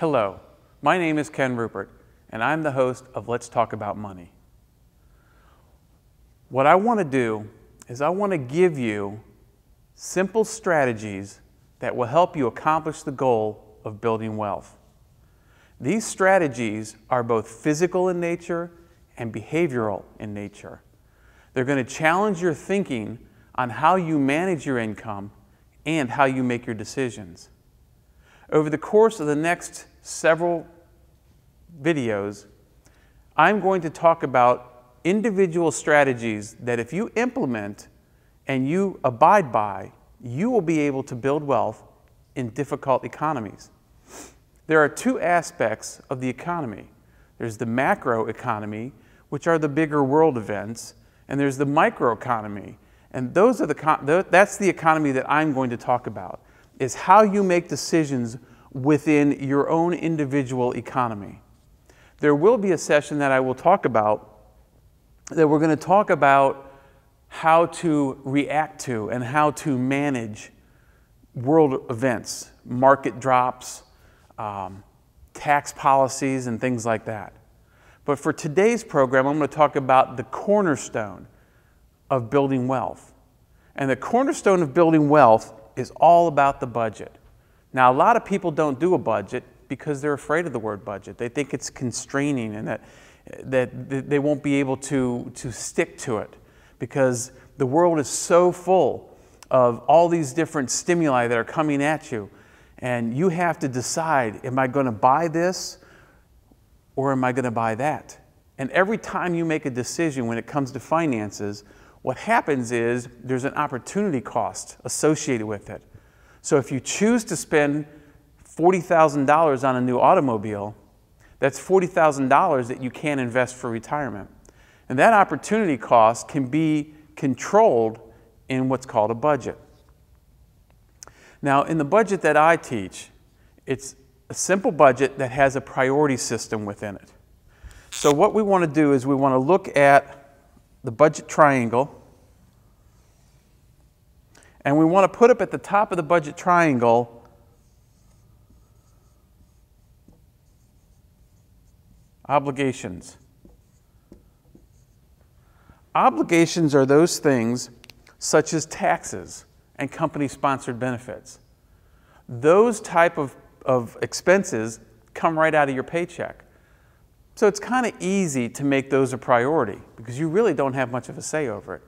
Hello, my name is Ken Rupert, and I'm the host of Let's Talk About Money. What I want to do is I want to give you simple strategies that will help you accomplish the goal of building wealth. These strategies are both physical in nature and behavioral in nature. They're going to challenge your thinking on how you manage your income and how you make your decisions. Over the course of the next several videos, I'm going to talk about individual strategies that if you implement and you abide by, you will be able to build wealth in difficult economies. There are two aspects of the economy. There's the macro economy, which are the bigger world events, and there's the microeconomy. And that's the economy that I'm going to talk about, is how you make decisions within your own individual economy. There will be a session that I will talk about, that we're going to talk about how to react to and how to manage world events, market drops, tax policies, and things like that. But for today's program, I'm going to talk about the cornerstone of building wealth. And the cornerstone of building wealth is all about the budget. Now, a lot of people don't do a budget because they're afraid of the word budget. They think it's constraining and that they won't be able to stick to it because the world is so full of all these different stimuli that are coming at you. And you have to decide, am I going to buy this or am I going to buy that? And every time you make a decision when it comes to finances, what happens is there's an opportunity cost associated with it. So if you choose to spend $40,000 on a new automobile, that's $40,000 that you can't invest for retirement. And that opportunity cost can be controlled in what's called a budget. Now, in the budget that I teach, it's a simple budget that has a priority system within it. So what we want to do is we want to look at the budget triangle, and we want to put up at the top of the budget triangle obligations. Obligations are those things such as taxes and company-sponsored benefits. Those type of expenses come right out of your paycheck. So it's kind of easy to make those a priority because you really don't have much of a say over it.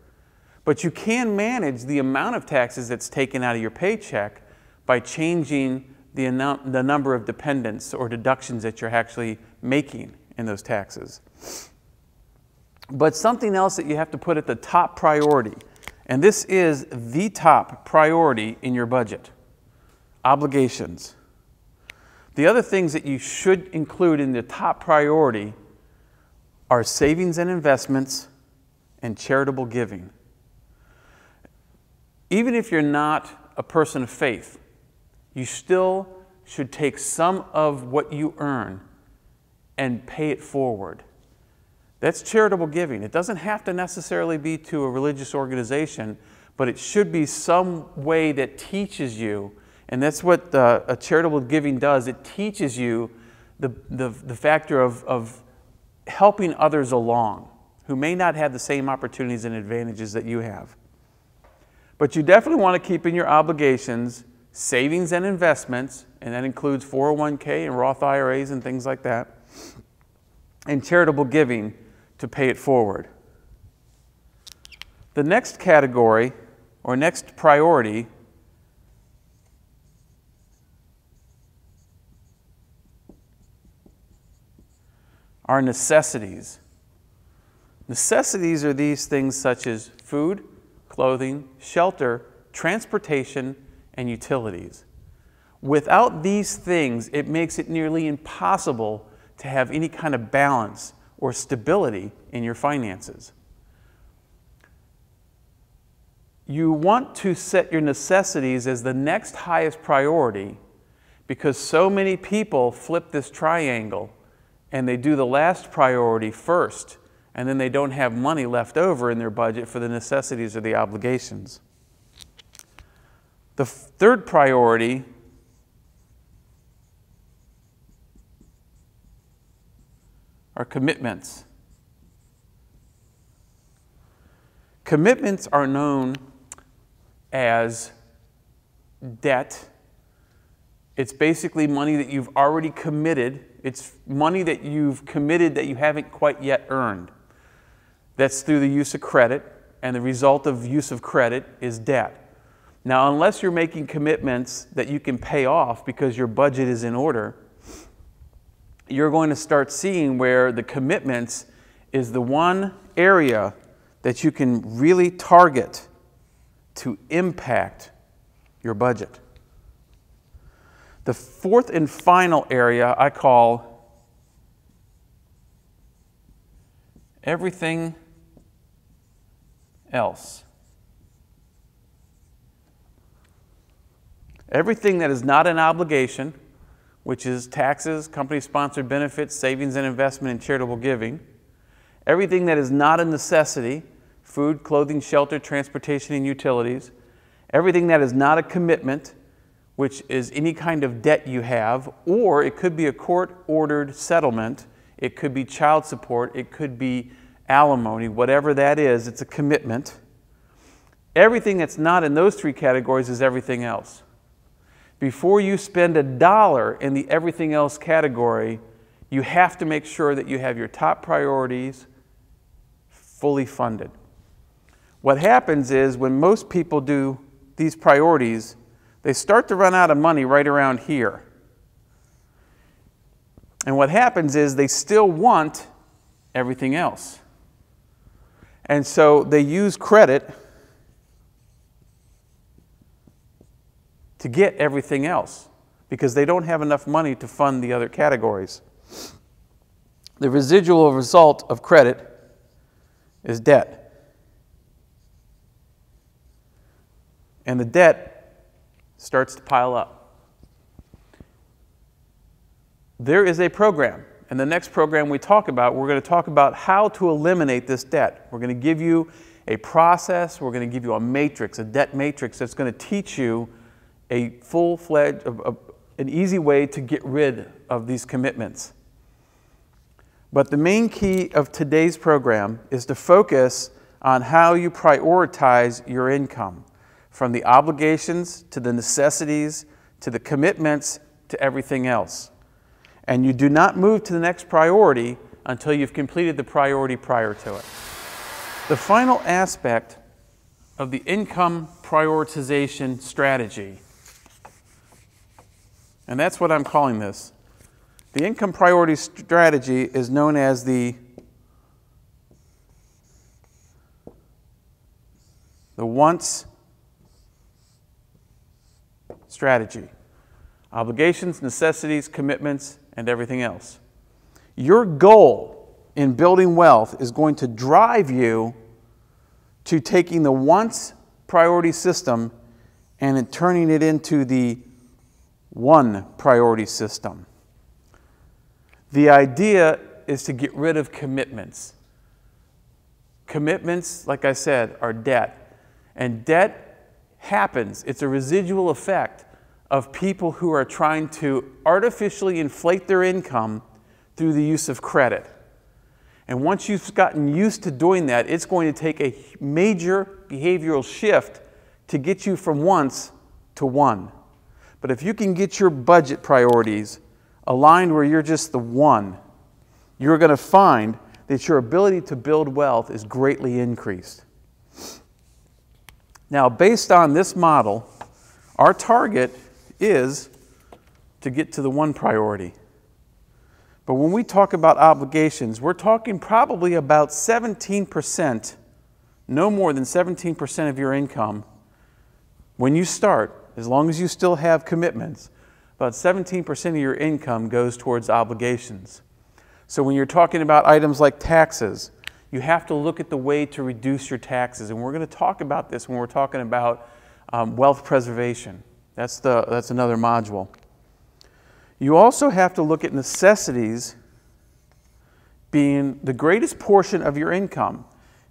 But you can manage the amount of taxes that's taken out of your paycheck by changing the number of dependents or deductions that you're actually making in those taxes. But something else that you have to put at the top priority, and this is the top priority in your budget: obligations. The other things that you should include in the top priority are savings and investments and charitable giving. Even if you're not a person of faith, you still should take some of what you earn and pay it forward. That's charitable giving. It doesn't have to necessarily be to a religious organization, but it should be some way that teaches you, and that's what a charitable giving does. It teaches you the factor of helping others along who may not have the same opportunities and advantages that you have. But you definitely want to keep in your obligations savings and investments, and that includes 401k and Roth IRAs and things like that, and charitable giving to pay it forward. The next category, or next priority, are necessities. Necessities are these things such as food, clothing, shelter, transportation, and utilities. Without these things, it makes it nearly impossible to have any kind of balance or stability in your finances. You want to set your necessities as the next highest priority because so many people flip this triangle and they do the last priority first, and then they don't have money left over in their budget for the necessities or the obligations. The third priority are commitments. Commitments are known as debt. It's basically money that you've already committed. It's money that you've committed that you haven't quite yet earned. That's through the use of credit, and the result of use of credit is debt. Now, unless you're making commitments that you can pay off because your budget is in order, you're going to start seeing where the commitments is the one area that you can really target to impact your budget. The fourth and final area I call everything else. Everything that is not an obligation, which is taxes, company-sponsored benefits, savings and investment, and charitable giving. Everything that is not a necessity, food, clothing, shelter, transportation, and utilities. Everything that is not a commitment, which is any kind of debt you have, or it could be a court-ordered settlement, it could be child support, it could be alimony, whatever that is, it's a commitment. Everything that's not in those three categories is everything else. Before you spend $1 in the everything else category, you have to make sure that you have your top priorities fully funded. What happens is when most people do these priorities, they start to run out of money right around here. And what happens is they still want everything else. And so they use credit to get everything else because they don't have enough money to fund the other categories. The residual result of credit is debt. And the debt starts to pile up. There is a program, and the next program we talk about, we're going to talk about how to eliminate this debt. We're going to give you a process, we're going to give you a matrix, a debt matrix that's going to teach you a full-fledged, an easy way to get rid of these commitments. But the main key of today's program is to focus on how you prioritize your income, from the obligations to the necessities to the commitments to everything else. And you do not move to the next priority until you've completed the priority prior to it. The final aspect of the income prioritization strategy, and that's what I'm calling this. The income priority strategy is known as the wants strategy. Obligations, necessities, commitments, and everything else. Your goal in building wealth is going to drive you to taking the wants priority system and turning it into the one priority system. The idea is to get rid of commitments. Commitments, like I said, are debt. And debt happens. It's a residual effect of people who are trying to artificially inflate their income through the use of credit. And once you've gotten used to doing that, it's going to take a major behavioral shift to get you from wants to one. But if you can get your budget priorities aligned where you're just the one, you're going to find that your ability to build wealth is greatly increased. Now, based on this model, our target is to get to the one priority. But when we talk about obligations, we're talking probably about 17%, no more than 17% of your income when you start, as long as you still have commitments, about 17% of your income goes towards obligations. So when you're talking about items like taxes, you have to look at the way to reduce your taxes. And we're going to talk about this when we're talking about wealth preservation. That's another module. You also have to look at necessities being the greatest portion of your income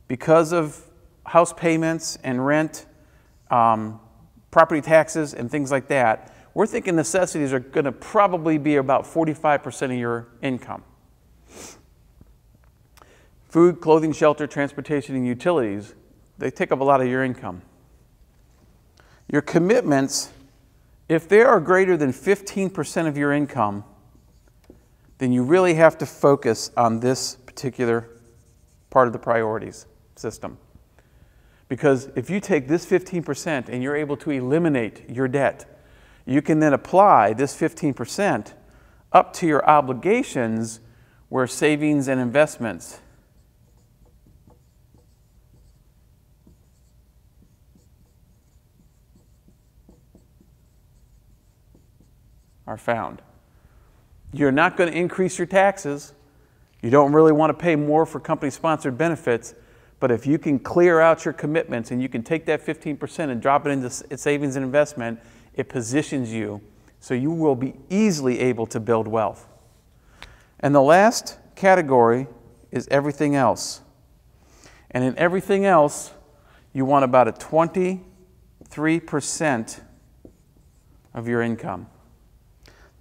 because of house payments and rent, property taxes, and things like that. We're thinking necessities are going to probably be about 45% of your income. Food, clothing, shelter, transportation, and utilities, they take up a lot of your income. Your commitments, if they are greater than 15% of your income, then you really have to focus on this particular part of the priorities system. Because if you take this 15% and you're able to eliminate your debt, you can then apply this 15% up to your obligations where savings and investments are found. You're not going to increase your taxes. You don't really want to pay more for company-sponsored benefits, but if you can clear out your commitments and you can take that 15% and drop it into savings and investment, it positions you so you will be easily able to build wealth. And the last category is everything else. And in everything else, you want about a 23% of your income.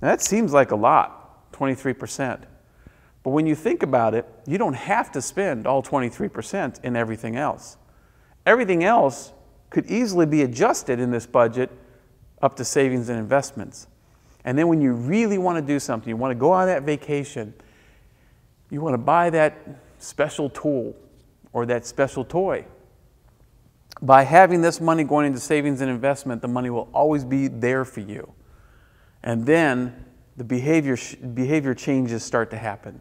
Now that seems like a lot, 23%. But when you think about it, you don't have to spend all 23% in everything else. Everything else could easily be adjusted in this budget up to savings and investments. And then when you really want to do something, you want to go on that vacation, you want to buy that special tool or that special toy. By having this money going into savings and investment, the money will always be there for you. And then the behavior changes start to happen.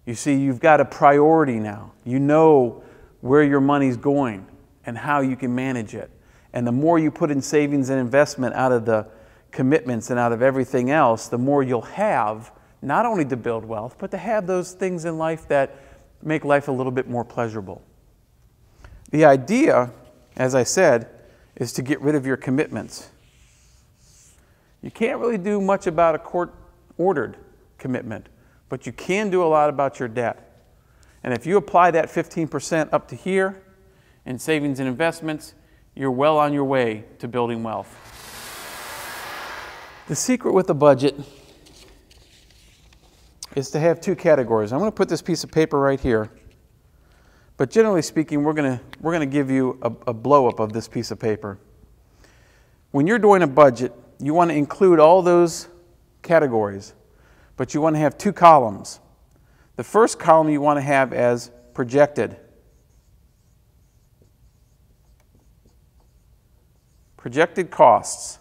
You see, you've got a priority now. You know where your money's going and how you can manage it. And the more you put in savings and investment out of the commitments and out of everything else, the more you'll have, not only to build wealth, but to have those things in life that make life a little bit more pleasurable. The idea, as I said, is to get rid of your commitments. You can't really do much about a court-ordered commitment, but you can do a lot about your debt. And if you apply that 15% up to here in savings and investments, you're well on your way to building wealth. The secret with the budget is to have two categories. I'm going to put this piece of paper right here, but generally speaking, we're going to give you a blow-up of this piece of paper. When you're doing a budget, you want to include all those categories, but you want to have two columns. The first column you want to have as projected. Projected costs.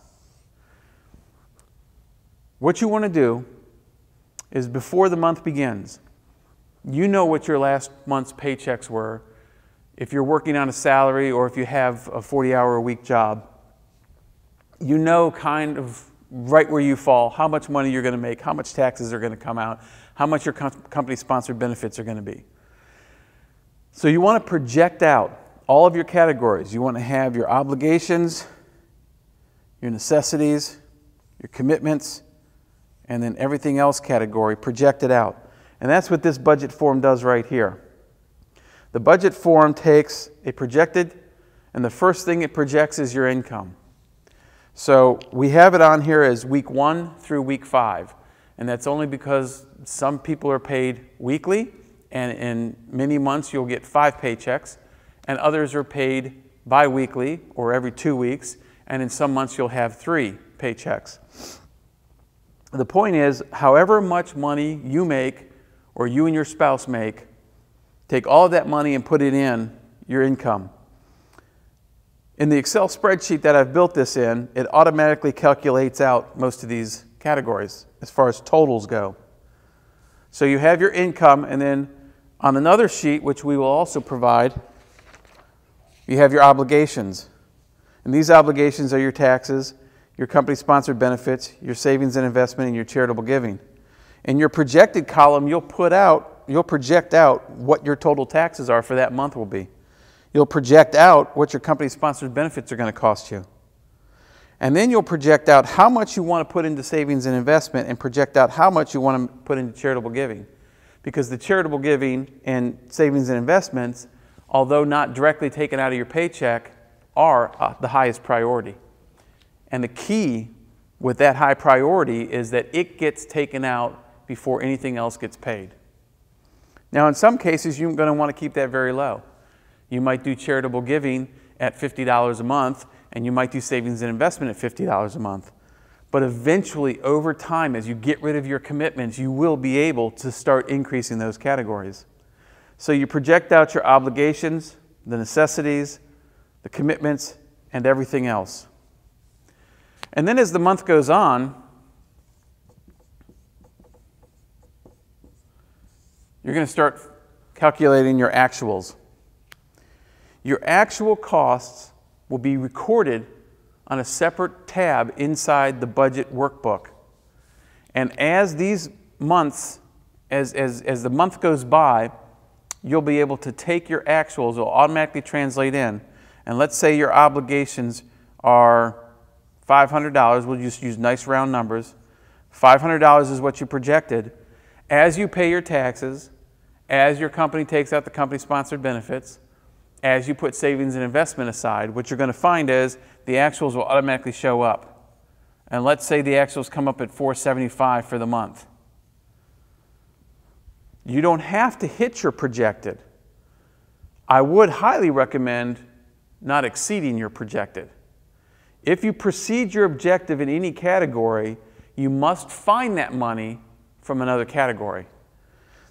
What you want to do is before the month begins, you know what your last month's paychecks were. If you're working on a salary or if you have a 40-hour-a-week job, you know kind of right where you fall, how much money you're going to make, how much taxes are going to come out, how much your company-sponsored benefits are going to be. So you want to project out all of your categories. You want to have your obligations, your necessities, your commitments, and then everything else category projected out. And that's what this budget form does right here. The budget form takes a projected, and the first thing it projects is your income. So we have it on here as week 1 through week 5. And that's only because some people are paid weekly, and in many months you'll get 5 paychecks, and others are paid bi-weekly or every 2 weeks, and in some months you'll have 3 paychecks. The point is, however much money you make or you and your spouse make, take all of that money and put it in your income. In the Excel spreadsheet that I've built this in, it automatically calculates out most of these categories as far as totals go. So you have your income, and then on another sheet, which we will also provide, you have your obligations. And these obligations are your taxes, your company-sponsored benefits, your savings and investment, and your charitable giving. In your projected column, you'll project out what your total taxes are for that month will be. You'll project out what your company-sponsored benefits are going to cost you. And then you'll project out how much you want to put into savings and investment, and project out how much you want to put into charitable giving. Because the charitable giving and savings and investments, although not directly taken out of your paycheck, are the highest priority. And the key with that high priority is that it gets taken out before anything else gets paid. Now, in some cases, you're going to want to keep that very low. You might do charitable giving at $50 a month, and you might do savings and investment at $50 a month. But eventually, over time, as you get rid of your commitments, you will be able to start increasing those categories. So you project out your obligations, the necessities, the commitments, and everything else. And then as the month goes on, you're going to start calculating your actuals. Your actual costs will be recorded on a separate tab inside the budget workbook. And as these months, as the month goes by, you'll be able to take your actuals, it'll automatically translate in. And let's say your obligations are $500. We'll just use nice round numbers. $500 is what you projected. As you pay your taxes, as your company takes out the company-sponsored benefits, as you put savings and investment aside, what you're going to find is the actuals will automatically show up. And let's say the actuals come up at $475 for the month. You don't have to hit your projected. I would highly recommend not exceeding your projected. If you precede your objective in any category, you must find that money from another category.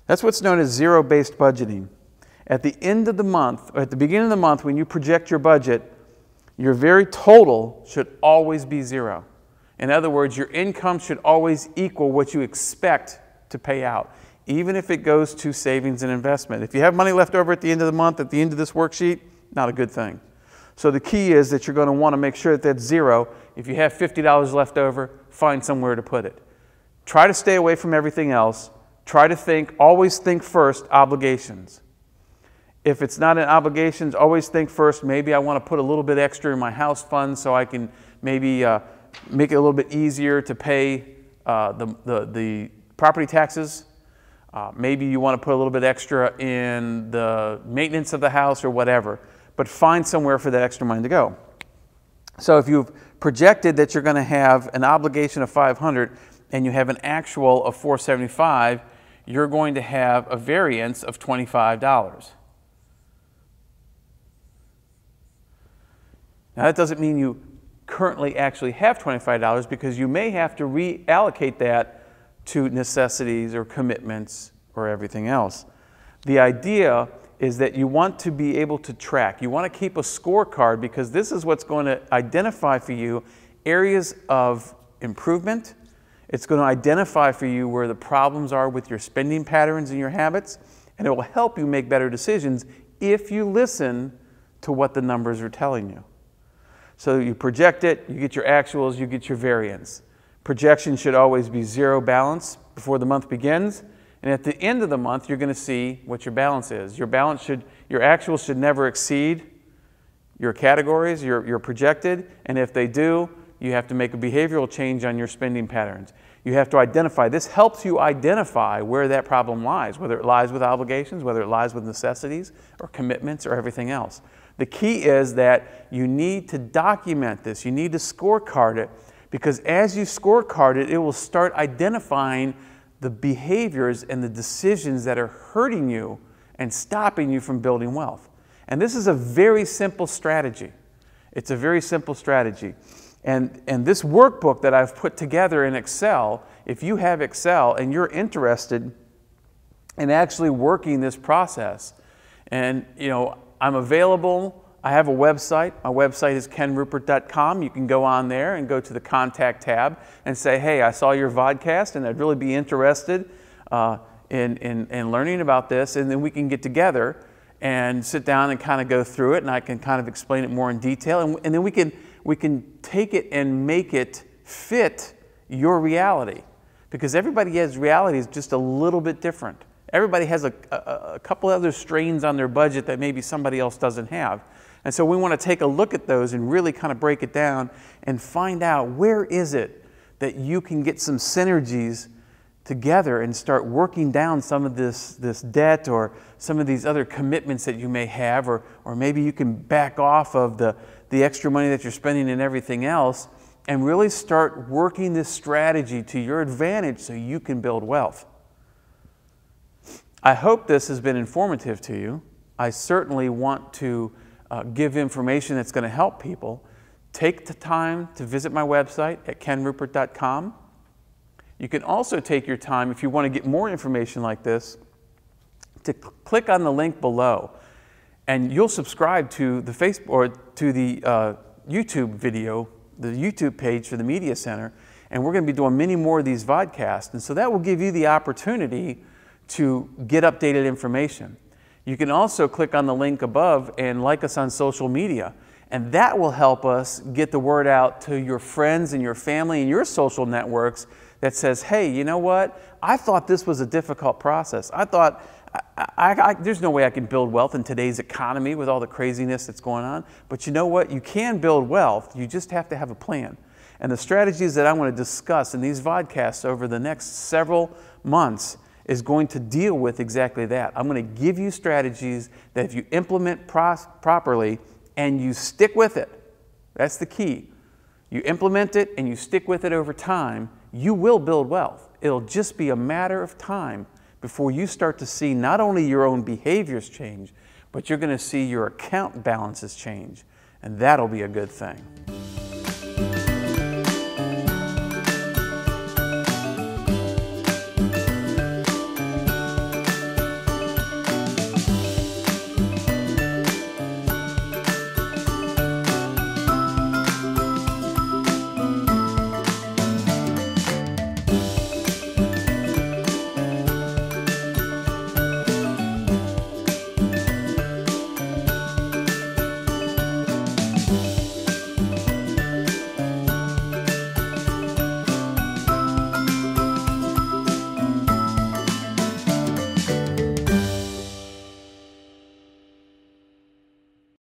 That's what's known as zero-based budgeting. At the end of the month, or at the beginning of the month, when you project your budget, your very total should always be zero. In other words, your income should always equal what you expect to pay out, even if it goes to savings and investment. If you have money left over at the end of the month, at the end of this worksheet, not a good thing. So the key is that you're going to want to make sure that that's zero. If you have $50 left over, find somewhere to put it. Try to stay away from everything else. Try to always think first, obligations. If it's not in obligations, always think first, maybe I want to put a little bit extra in my house fund so I can maybe make it a little bit easier to pay the property taxes. Maybe you want to put a little bit extra in the maintenance of the house or whatever. But find somewhere for that extra money to go. So if you've projected that you're going to have an obligation of $500 and you have an actual of $475, you're going to have a variance of $25. Now that doesn't mean you currently actually have $25 because you may have to reallocate that to necessities or commitments or everything else. The idea is that you want to be able to track. You want to keep a scorecard because this is what's going to identify for you areas of improvement. It's going to identify for you where the problems are with your spending patterns and your habits, and it will help you make better decisions if you listen to what the numbers are telling you. So you project it, you get your actuals, you get your variance. Projection should always be zero balance before the month begins. And at the end of the month, you're going to see what your balance is. Your actuals should never exceed your categories, your projected. And if they do, you have to make a behavioral change on your spending patterns. You have to identify. This helps you identify where that problem lies, whether it lies with obligations, whether it lies with necessities or commitments or everything else. The key is that you need to document this. You need to scorecard it because as you scorecard it, it will start identifying the behaviors and the decisions that are hurting you and stopping you from building wealth. And this is a very simple strategy. It's a very simple strategy. And this workbook that I've put together in Excel, if you have Excel and you're interested in actually working this process, and I'm available. I have a website. My website is kenrupert.com. You can go on there and go to the Contact tab and say, hey, I saw your vodcast and I'd really be interested in learning about this. And then we can get together and sit down and kind of go through it, and I can kind of explain it more in detail. And then we can take it and make it fit your reality. Because everybody's reality is just a little bit different. Everybody has a couple other strains on their budget that maybe somebody else doesn't have. And so we want to take a look at those and really kind of break it down and find out where is it that you can get some synergies together and start working down some of this debt or some of these other commitments that you may have, or maybe you can back off of the extra money that you're spending and everything else and really start working this strategy to your advantage so you can build wealth. I hope this has been informative to you. I certainly want to give information that's going to help people. Take the time to visit my website at kenrupert.com. You can also take your time, if you want to get more information like this, to click on the link below, and you'll subscribe to the Facebook or to the YouTube video, the YouTube page for the Media Center, and we're going to be doing many more of these vodcasts, and so that will give you the opportunity to get updated information. You can also click on the link above and like us on social media, and that will help us get the word out to your friends and your family and your social networks that says, hey, you know what? I thought this was a difficult process. I thought there's no way I can build wealth in today's economy with all the craziness that's going on. But you know what? You can build wealth. You just have to have a plan. And the strategies that I want to discuss in these vodcasts over the next several months is going to deal with exactly that. I'm going to give you strategies that if you implement properly and you stick with it, that's the key. You implement it and you stick with it over time, you will build wealth. It'll just be a matter of time before you start to see not only your own behaviors change, but you're going to see your account balances change. And that'll be a good thing.